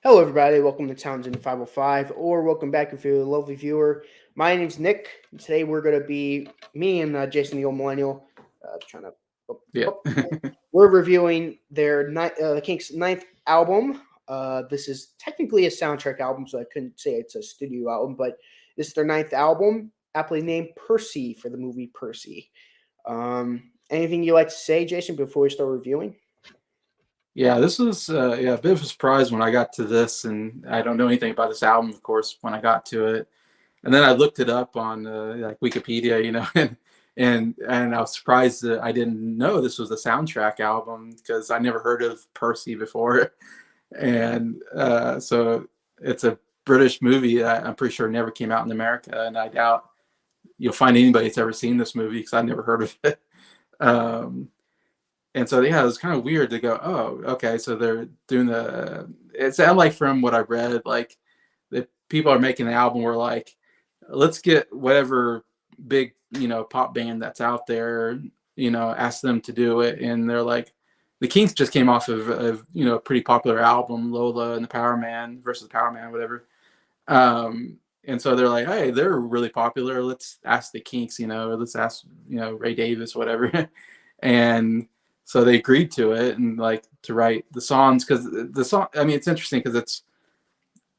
Hello, everybody. Welcome to Townsend 505, or welcome back if you're a lovely viewer. My name's Nick. And today we're going to be me and Jason, the old millennial, trying to. Yeah. We're reviewing their the Kinks' ninth album. This is technically a soundtrack album, so I couldn't say it's a studio album, but this is their ninth album, aptly named Percy for the movie Percy. Anything you like to say, Jason, before we start reviewing? Yeah, this was a bit of a surprise when I got to this, and I don't know anything about this album, of course, when I got to it. And then I looked it up on like Wikipedia, and I was surprised that I didn't know this was a soundtrack album because I never heard of Percy before. And so it's a British movie that I'm pretty sure never came out in America, and I doubt you'll find anybody that's ever seen this movie because I never heard of it. Um, And so, yeah, it was kind of weird to go, oh, okay, so they're doing it sounded like from what I read, like the people are making the album were like, let's get whatever big, pop band that's out there, ask them to do it. And they're like, the Kinks just came off of a pretty popular album, Lola and the Power Man versus the Power Man, whatever. And so they're like, hey, they're really popular. Let's ask the Kinks, let's ask, Ray Davis, whatever. And so they agreed to it and like to write the songs because the song. I mean, it's interesting because it's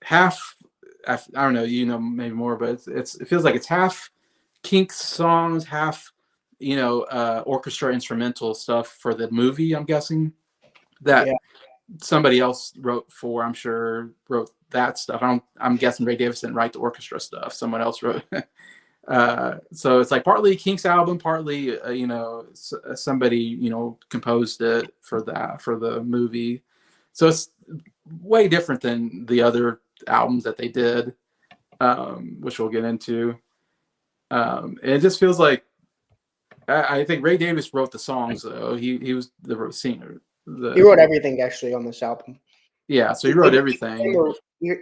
half. I don't know, maybe more, but it feels like it's half Kinks songs, half orchestra instrumental stuff for the movie. I'm guessing that Yeah. somebody else wrote for. I'm sure wrote that stuff. I'm guessing Ray Davis didn't write the orchestra stuff. Someone else wrote. So it's like partly Kinks album, partly somebody composed it for the movie. So it's way different than the other albums that they did, which we'll get into. And it just feels like I think Ray Davis wrote the songs though. He was the singer. He wrote everything actually on this album. Yeah, so he wrote everything.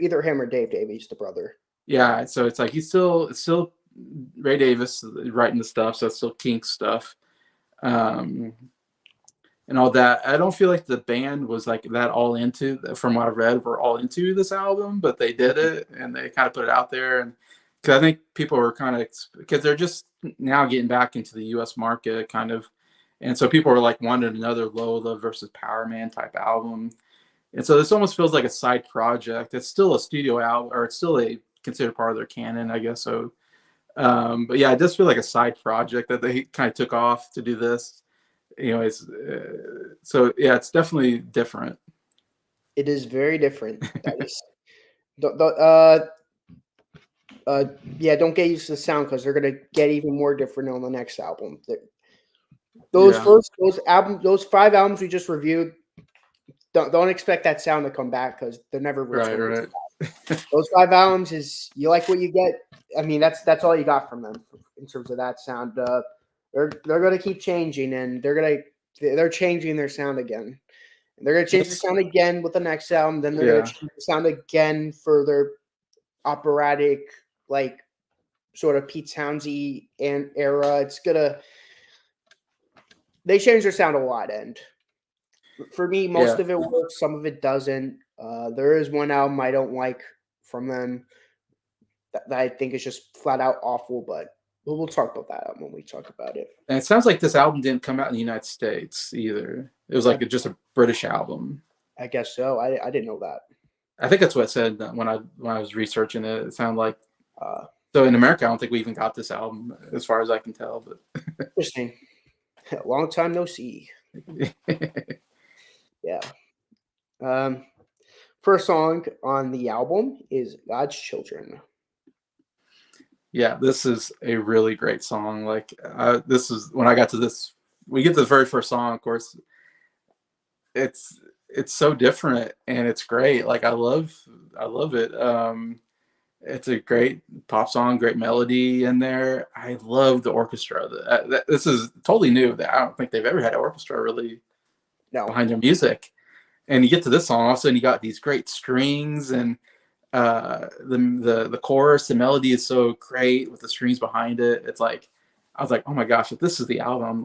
Either him or Dave Davies, the brother. Yeah, so it's like it's still Ray Davis writing the stuff, so it's still Kinks stuff, and all that. I don't feel like the band was like that all into. From what I read, were all into this album, but they did it and they kind of put it out there, and because I think people were kind of because they're just now getting back into the U.S. market, kind of, and so people were like wanting another Lola versus Power Man type album. And so this almost feels like a side project. It's still a studio album, or it's still considered part of their canon, I guess. So, but yeah, it does feel like a side project that they kind of took off to do this. Anyways, so yeah, it's definitely different. It is very different. That is, don't get used to the sound because they're gonna get even more different on the next album. Yeah. Those 5 albums we just reviewed, don't expect that sound to come back because they're never Right. returning. Those 5 albums is you like what you get. I mean, that's all you got from them in terms of that sound. They're gonna keep changing, and they're changing their sound again. And they're gonna change the sound again with the next album. Then they're gonna change the sound again for their operatic, like sort of Pete Townsend and era. They change their sound a lot, and for me, most of it works. Some of it doesn't. There is one album I don't like from them that I think is just flat out awful, but we'll talk about that when we talk about it. And it sounds like this album didn't come out in the United States either. It was like just a British album. I guess so. I didn't know that. I think that's what it said when I was researching it. It sounded like so in America, I don't think we even got this album, as far as I can tell. But interesting. Long time no see. Yeah. First song on the album is God's Children. Yeah, this is a really great song. Like this is when I got to this. We get to the very first song, of course. It's so different and it's great. Like I love it. It's a great pop song, great melody in there. I love the orchestra. This is totally new. I don't think they've ever had an orchestra really behind their music. And you get to this song, all of a sudden you got these great strings and the chorus, the melody is so great with the strings behind it. It's like I was like, oh my gosh, if this is the album,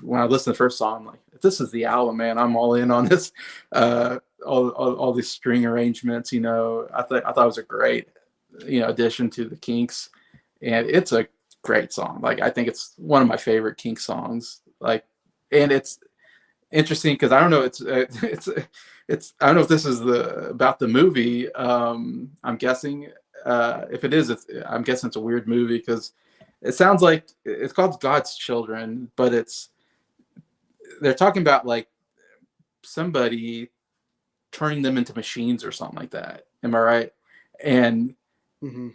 when I listened to the first song, I'm like, if this is the album, man, I'm all in on this. All all these string arrangements. I thought it was a great addition to the Kinks, and it's a great song. Like I think it's one of my favorite Kinks songs. Like, and it's interesting because I don't know. It's I don't know if this is about the movie. I'm guessing if it is, I'm guessing it's a weird movie because it sounds like it's called God's Children, but they're talking about like somebody turning them into machines or something like that. Am I right? And Mm-hmm.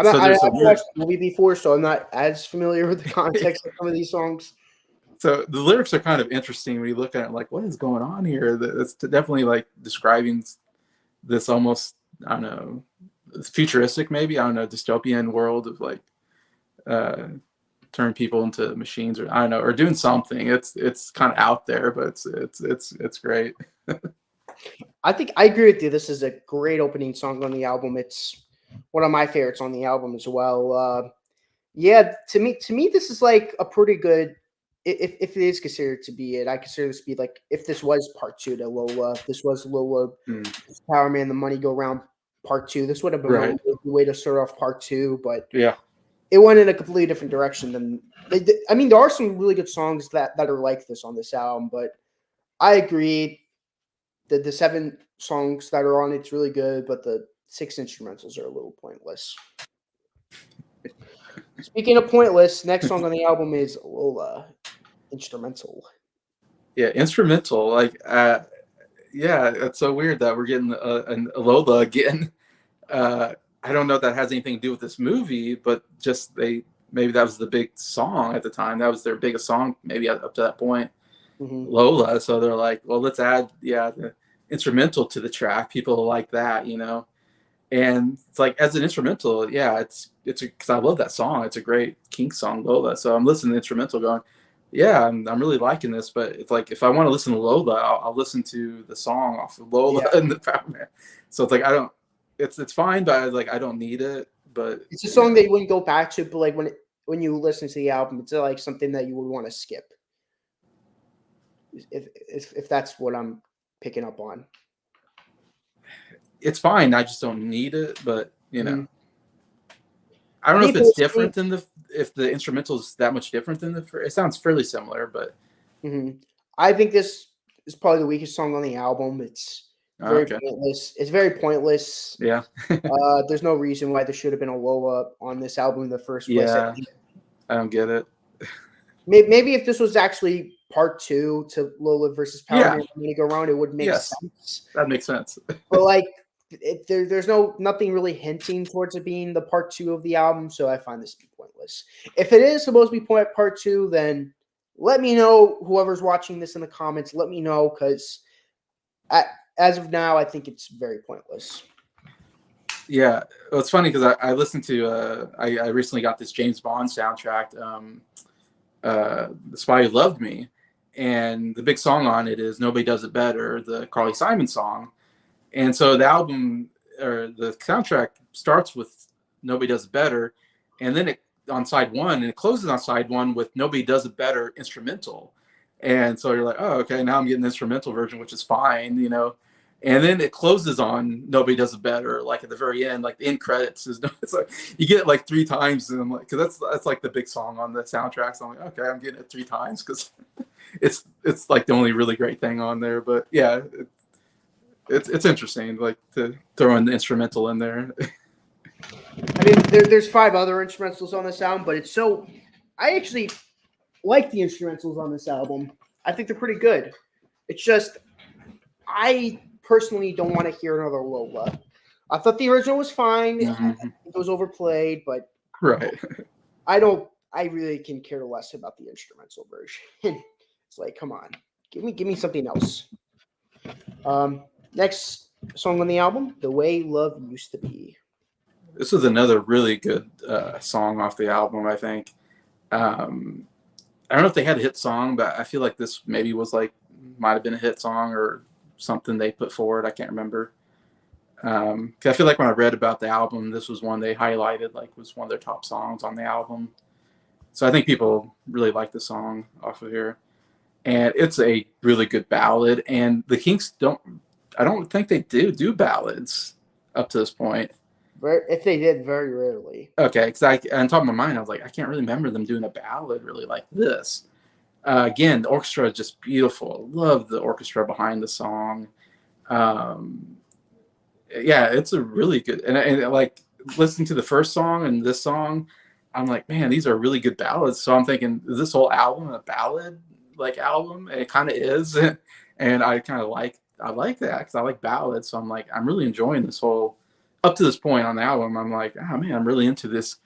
so I there's a haven't weird. watched the movie before, so I'm not as familiar with the context of some of these songs. So the lyrics are kind of interesting when you look at it. Like, what is going on here? It's definitely like describing this almost, I don't know, futuristic, maybe, I don't know, dystopian world of like uh turn people into machines, or I don't know, or doing something. It's kind of out there, but it's great. I think I agree with you. This is a great opening song on the album. It's one of my favorites on the album as well. Yeah, to me, this is like a pretty good. If it is considered to be it, I consider this to be like if this was part two to Lola. If this was Lola, Mm, Power Man, the Money Go Round part two. This would have been a right. really good way to start off part two, but Yeah. it went in a completely different direction than. I mean, there are some really good songs that are like this on this album, but I agree that the 7 songs that are on it's really good, but the 6 instrumentals are a little pointless. Speaking of pointless, next song on the album is Lola, instrumental. Yeah, instrumental. Like, yeah, it's so weird that we're getting a Lola again. Uh, I don't know if that has anything to do with this movie, but just maybe that was the big song at the time. That was their biggest song, maybe up to that point, Mhm. Lola. So they're like, well, let's add, the instrumental to the track. People like that. And it's like as an instrumental, yeah, it's because I love that song. It's a great Kinks song, Lola. So I'm listening to the instrumental, going, yeah, I'm really liking this. But it's like if I want to listen to Lola, I'll listen to the song off of Lola Yeah. and the Power Man. So it's like I don't. It's fine, but I don't need it. But It's a song that you wouldn't go back to, but like when you listen to the album, it's like something that you would want to skip. If that's what I'm picking up on. it's fine. I just don't need it. But Mhm. I don't know Me if it's personally, different than if the instrumental is that much different than it sounds fairly similar, but mhm. I think this is probably the weakest song on the album. It's very okay, pointless. It's very pointless. yeah, There's no reason why there should have been a Lola on this album in the first place. yeah, I don't get it. Maybe if this was actually part two to Lola versus Power Yeah, Man Money Go Round, it would make yes, sense. that makes sense. But like, there's nothing really hinting towards it being the part two of the album, so I find this to be pointless. If it is supposed to be part two, then let me know. Whoever's watching this in the comments, let me know because as of now, I think it's very pointless. Yeah, well, it's funny because I listened to I recently got this James Bond soundtrack, The Spy Who Loved Me, and the big song on it is Nobody Does It Better, the Carly Simon song. And so the album or the soundtrack starts with Nobody Does It Better, and then it on side one, and it closes on side one with Nobody Does It Better instrumental. And so you're like, oh, okay, now I'm getting the instrumental version, which is fine. And then it closes on Nobody Does It Better, like at the very end, like the end credits is it's like you get it like 3 times, and I'm like, because that's like the big song on the soundtrack. So I'm like, okay, I'm getting it 3 times because it's like the only really great thing on there. But yeah, it's interesting, like to throw in the instrumental in there. I mean, there's 5 other instrumentals on this album, but it's so. I actually like the instrumentals on this album. I think they're pretty good. It's just I personally don't want to hear another Lola. I thought the original was fine. Mhm. It was overplayed, but Right. I don't. I really can care less about the instrumental version. It's like, come on, give me something else. Next song on the album, "The Way Love Used to Be." This is another really good song off the album, I think. Um, I don't know if they had a hit song, but I feel like this maybe was like might have been a hit song or something they put forward. I can't remember. 'Cause I feel like when I read about the album, this was one they highlighted, like was one of their top songs on the album. So I think people really like the song off of here, and it's a really good ballad. And the Kinks don't. I don't think they do ballads up to this point. If they did, very rarely. Okay, because on top of my mind, I was like, I can't really remember them doing a ballad really like this. Again, the orchestra is just beautiful. Love the orchestra behind the song. Um, yeah, it's a really good and like listening to the first song and this song, I'm like, man, these are really good ballads. So I'm thinking, is this whole album a ballad like album? And it kind of is, and I like that because I like ballads. So I'm like, I'm really enjoying this whole up to this point on the album. I'm like, oh man, I'm really into this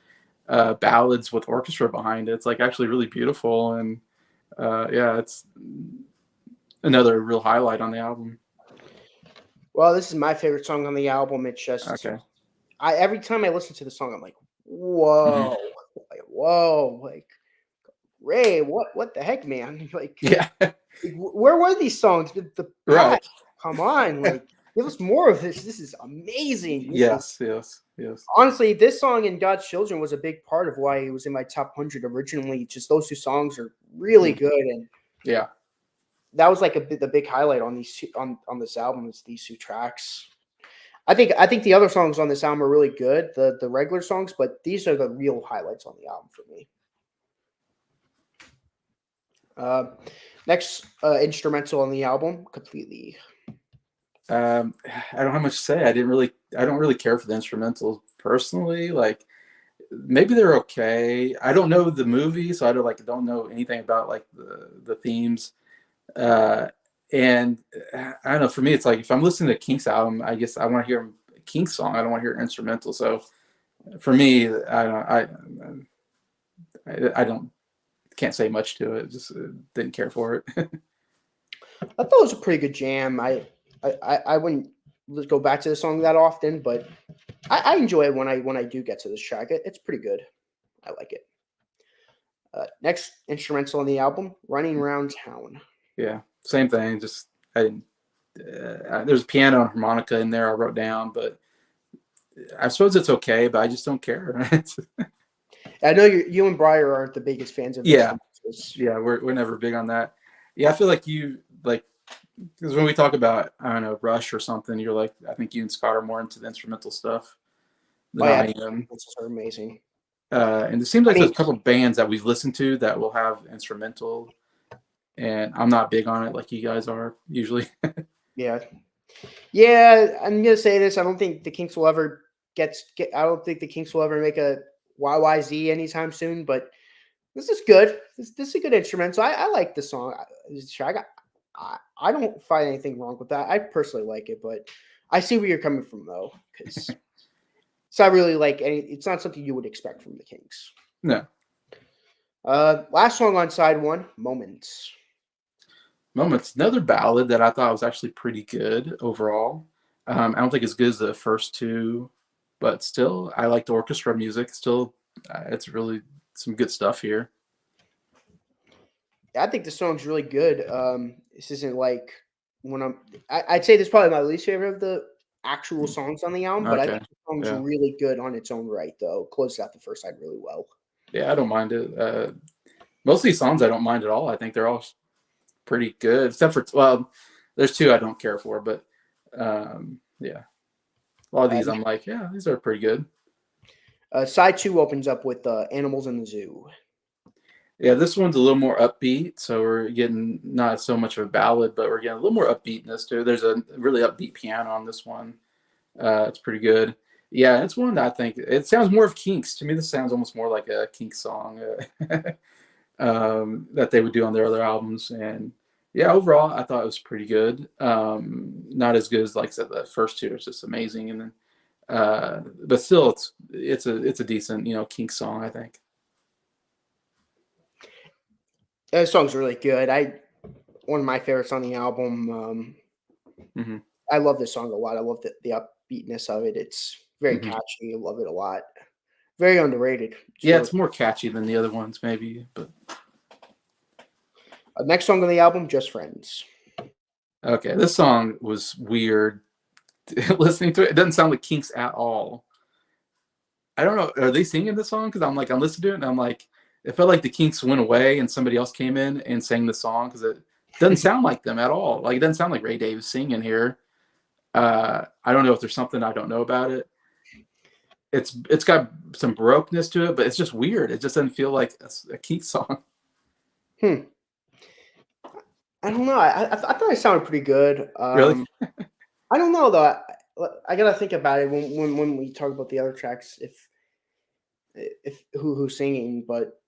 ballads with orchestra behind it. It's like actually really beautiful, and yeah, it's another real highlight on the album. Well, this is my favorite song on the album. It's just Okay. every time I listen to the song, I'm like, Hmm. whoa, like, whoa, like Ray, what the heck, man? Yeah. Where were these songs? The Right. past, come on, like give us more of this. This is amazing. This is Yes. Yes. Yes. honestly, this song and God's Children was a big part of why it was in my top 100 originally. Just those two songs are really Mm. good, and Yeah. that was like the big highlight on on this album is these two tracks. I think the other songs on this album are really good, the regular songs, but these are the real highlights on the album for me. Uh, next instrumental on the album, completely. I don't have much to say. I don't really care for the instrumentals personally. Like maybe they're okay. I don't know the movie, so don't know anything about like the themes. Uh, and I don't know. For me, it's like if I'm listening to Kinks album, I guess I want to hear a Kinks song. I don't want to hear instrumental. So for me, I don't can't say much to it. Just didn't care for it. I thought it was a pretty good jam. I wouldn't go back to the song that often, but I enjoy it when I do get to this track. It's pretty good. I like it. Next instrumental on the album, "Running Around Town." Yeah, same thing. Just I didn't. There's piano and harmonica in there. I wrote down, but I suppose it's okay. But I just don't care. I know you and Briar aren't the biggest fans of Yeah, instrumentals. yeah, we're never big on that. Yeah, I feel like you like because when we talk about I don't know Rush or something, you're like I think you and Scott are more into the instrumental stuff Oh than yeah, I the am. instrumentals are amazing. And it seems I like there's mean, a couple of bands that we've listened to that will have instrumental, and I'm not big on it like you guys are usually. yeah, yeah. I'm gonna say this. I don't think the Kinks will ever get. I don't think the Kinks will ever make a YYZ anytime soon. But this is good. This is a good instrumental. I like the song. This track. I don't find anything wrong with that. I personally like it, but I see where you're coming from though, because it's not really like any. It's not something you would expect from the Kinks. No. Last song on side one, "Moments." Moments. Another ballad that I thought was actually pretty good overall. I don't think as good as the first two, but still, I like the orchestra music. Still, it's really some good stuff here. I think the song's really good. This isn't like when I'd say this is probably my least favorite of the actual songs on the album, but I Okay. think the song's Yeah. really good on its own right, though. Closed out the first side really well. Yeah, I don't mind it. Most of these songs I don't mind at all. I think they're all pretty good, except for well, there's two I don't care for, but yeah, a lot of these I'm like, yeah, these are pretty good. Side two opens up with "Animals in the Zoo." Yeah, this one's a little more upbeat, so we're getting not so much of a ballad, but we're getting a little more upbeatness too. There's a really upbeat piano on this one. It's pretty good. Yeah, it's one that I think it sounds more of Kinks to me. This sounds almost more like a Kinks song that they would do on their other albums. And yeah, overall, I thought it was pretty good. Not as good as like I said, the first two. It's just amazing, and then but still, it's a decent Kinks song. I think. The song's really good. One of my favorites on the album. Hmm. I love this song a lot. I love the upbeatness of it. It's very Hmm. catchy. I love it a lot. Very underrated. It's Yeah, really it's more catchy than the other ones, maybe. But next song on the album, "Just Friends." okay, this song was weird. Listening to it, it doesn't sound like Kinks at all. I don't know. Are they singing the song? Because I'm listening to it, and I'm like, it felt like the Kinks went away and somebody else came in and sang the song because it doesn't sound like them at all. Like it doesn't sound like Ray Davis singing here. I don't know if there's something I don't know about it. It's got some baroqueness to it, but it's just weird. It just doesn't feel like a Kinks song. Hmm. I don't know. I thought it sounded pretty good. Really? I don't know though. I gotta think about it when we talk about the other tracks. If who's singing, but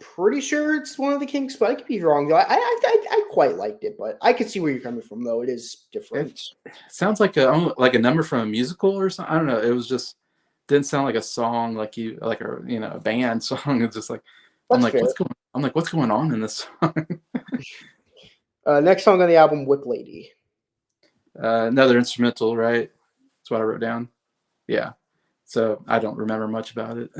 pretty sure it's one of the Kinks. But I could be wrong though. I quite liked it, but I could see where you're coming from though. It is It different. sounds like a number from a musical or something. I don't know. It was just didn't sound like a song like a band song. It's just like That's fair. I'm like what's going on in this song? Next song on the album, Whip Lady. Another instrumental, right? That's what I wrote down. Yeah. So I don't remember much about it.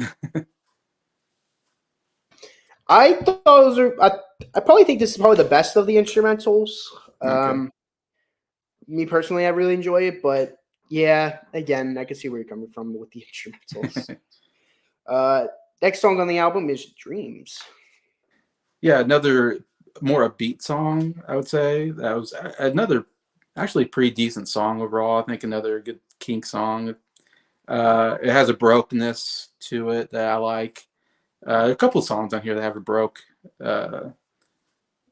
I thought those are. I probably think this is probably the best of the instrumentals. Okay. Me personally, I really enjoy it, but yeah, again, I can see where you're coming from with the instrumentals. Uh, Next song on the album is Dreams. Yeah, another more upbeat song, I would say. That was another actually pretty decent song overall. I think another good Kink song. It has a brokenness to it that I like. A couple of songs on here that have a uh,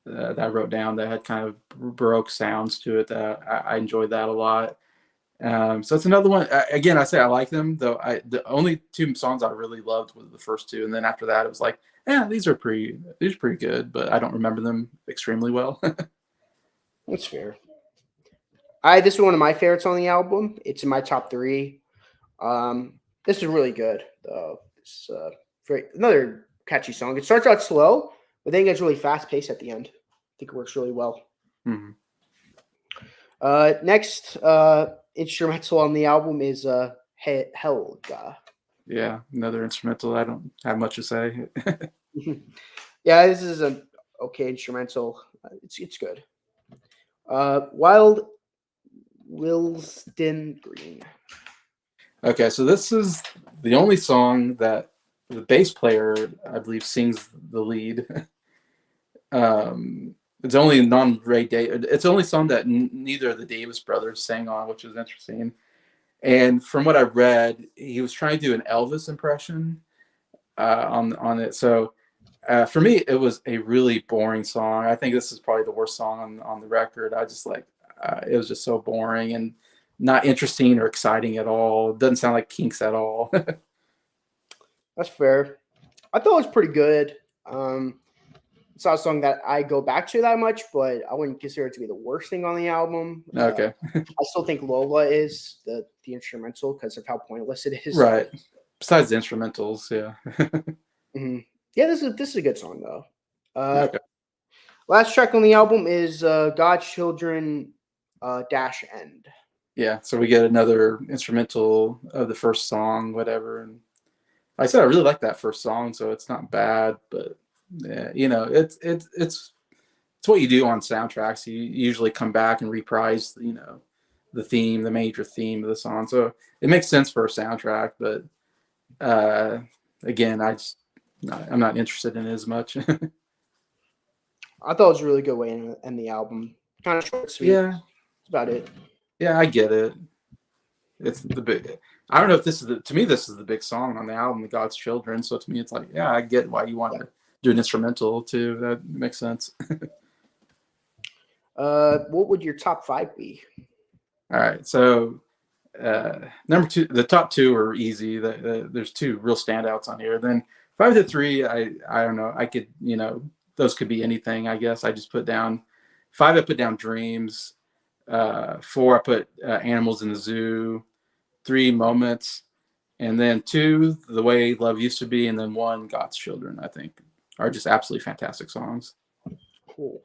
that I wrote down that had kind of baroque sounds to it that I enjoyed that a lot. So it's another one. Again, I say I like them though. The only two songs I really loved was the first two, and then after that, it was like, yeah, these are pretty good, but I don't remember them extremely well. That's fair. I This is one of my favorites on the album. It's in my top three. This is really good. It's very another catchy song. It starts out slow, but then it gets really fast paced at the end. I think it works really well. Mhm. Next instrumental on the album is Helga. Yeah, another instrumental. I don't have much to say. Yeah, this is an okay instrumental. It's good. Wild Wilsden Green. Okay, so this is the only song that the bass player, I believe, sings the lead. It's only non-Ray Day. It's the only song that neither of the Davis brothers sang on, which is interesting. And from what I read, he was trying to do an Elvis impression on it. So for me, it was a really boring song. I think this is probably the worst song on the record. I just like it was just so boring and not interesting or exciting at all. It doesn't sound like Kinks at all. That's fair. I thought it was pretty good. It's not a song that I go back to that much, but I wouldn't consider it to be the worst thing on the album. Okay, I still think Lola is the instrumental because of how pointless it is. right. Besides the instrumentals, yeah. Mhm. Yeah, this is a good song though. Okay. Last track on the album is God's Children Dash End. Yeah, so we get another instrumental of the first song, whatever. And like I said, I really like that first song, so it's not bad. But yeah, it's what you do on soundtracks. You usually come back and reprise, the theme, the major theme of the song. So it makes sense for a soundtrack. But uh, again, I'm not interested in it as much. I thought it was a really good way to end the album. Kind of short, sweet. Yeah, That's about it. yeah, I get it. It's the big. I don't know if this is to me this is the big song on the album, "The God's Children." So to me, it's like, yeah, I get why you want Yeah. to do an instrumental too. That makes sense. What would your top five be? All right, so number two, the top two are easy. There's two real standouts on here. Then 5 to 3, I don't know. I could those could be anything. I guess I just put down 5. I put down Dreams. 4, I put Animals in the Zoo. 3, Moments. And then 2, The Way Love Used to Be, and then 1, God's Children, I think, are just absolutely fantastic songs. Cool.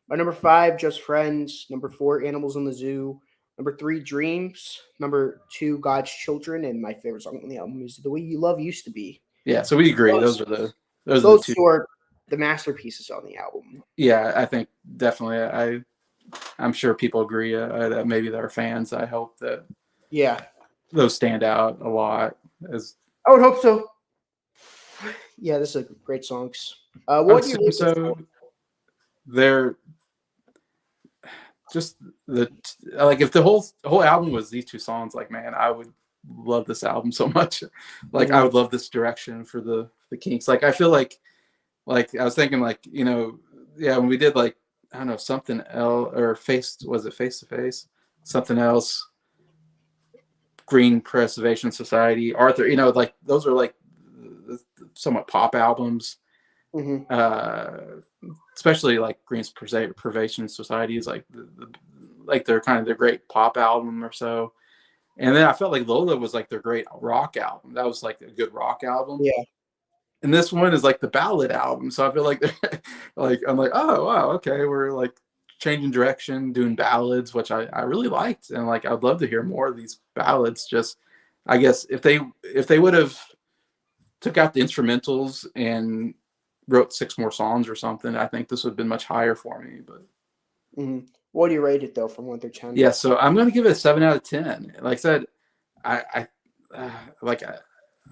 My number five, Just Friends. Number four, Animals in the Zoo. Number three, Dreams. Number two, God's Children. And my favorite song on the album is The Way You Love Used to Be. Yeah, so we agree. Those, Those are the those two. two are the masterpieces on the album. Yeah, I think definitely. I'm sure people agree that maybe they're fans. I hope that Yeah, those stand out a lot. As I would hope so. Yeah, this is great songs. I would What do you assume rate this for? so. They're just the like if the whole album was these two songs, like man, I would love this album so much. Like I Mhm. would love this direction for the Kinks. Like I feel like I was thinking like yeah, when we did like I don't know something else or face to face something else, Green Preservation Society, Arthur, like those are like somewhat pop albums. Mhm. uh Especially like Green's Preservation Society is like like they're kind of their great pop album or so. And then I felt like Lola was like their great rock album. That was like a good rock album. Yeah. And this one is like the ballad album. So I feel like like I'm like, oh wow, okay, we're like changing direction, doing ballads, which I really liked. And like I'd love to hear more of these ballads. Just I guess if they would have took out the instrumentals and wrote 6 more songs or something, I think this would have been much higher for me. But Mhm. What do you rate it though from 1 through 10? yeah, so I'm gonna give it a 7 out of 10. Like I said, like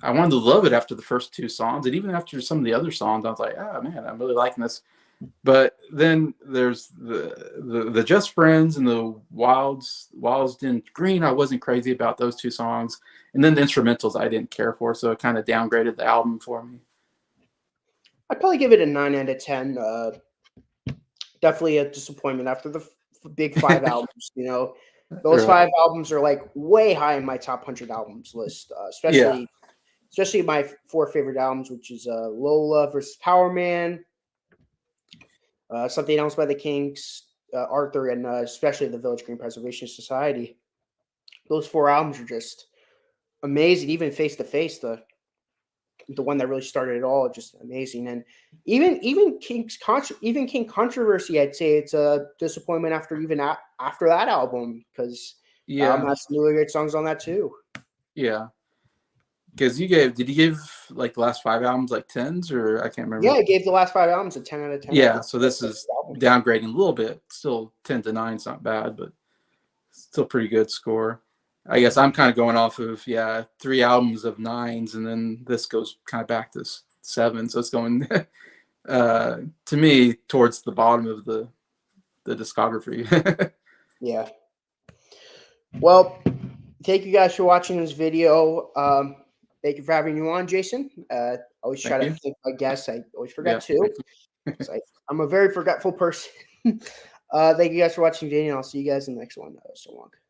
I wanted to love it after the first 2 songs, and even after some of the other songs, I was like, oh man, I'm really liking this. But then there's the Just Friends and the Wilds and Green. I wasn't crazy about those 2 songs, and then the instrumentals I didn't care for, so it kind of downgraded the album for me. I'd probably give it a 9 out of 10. Definitely a disappointment after the big five albums. Those Right. five albums are like way high in my top 100 albums list, Yeah. especially my four favorite albums, which is Lola versus Power Man, Something Else by the Kinks, Arthur, and especially the Village Green Preservation Society. Those four albums are just amazing. Even Face to Face, the one that really started it all, just amazing. And even King Controversy, I'd say it's a disappointment after after that album, because that album Yeah. has some really great songs on that too. Yeah. Because did you give like the last 5 albums like tens or I can't Yeah, remember? I gave the last five albums a 10 out of 10. I Yeah, think so that's this a is good album. downgrading a little bit. Still 10 to 9 is not bad, but still pretty good score. I guess I'm kind of going off of 3 albums of nines, and then this goes kind of back to seven. So it's going to me towards the bottom of the discography. Yeah. Well, thank you guys for watching this video. Thank you for having you on, Jason. Always try Thank to you. think my guests. I always Yeah, forget to. thank you. 'Cause I'm a very forgetful person. Thank you guys for watching the video, and I'll see you guys in the next one. So long.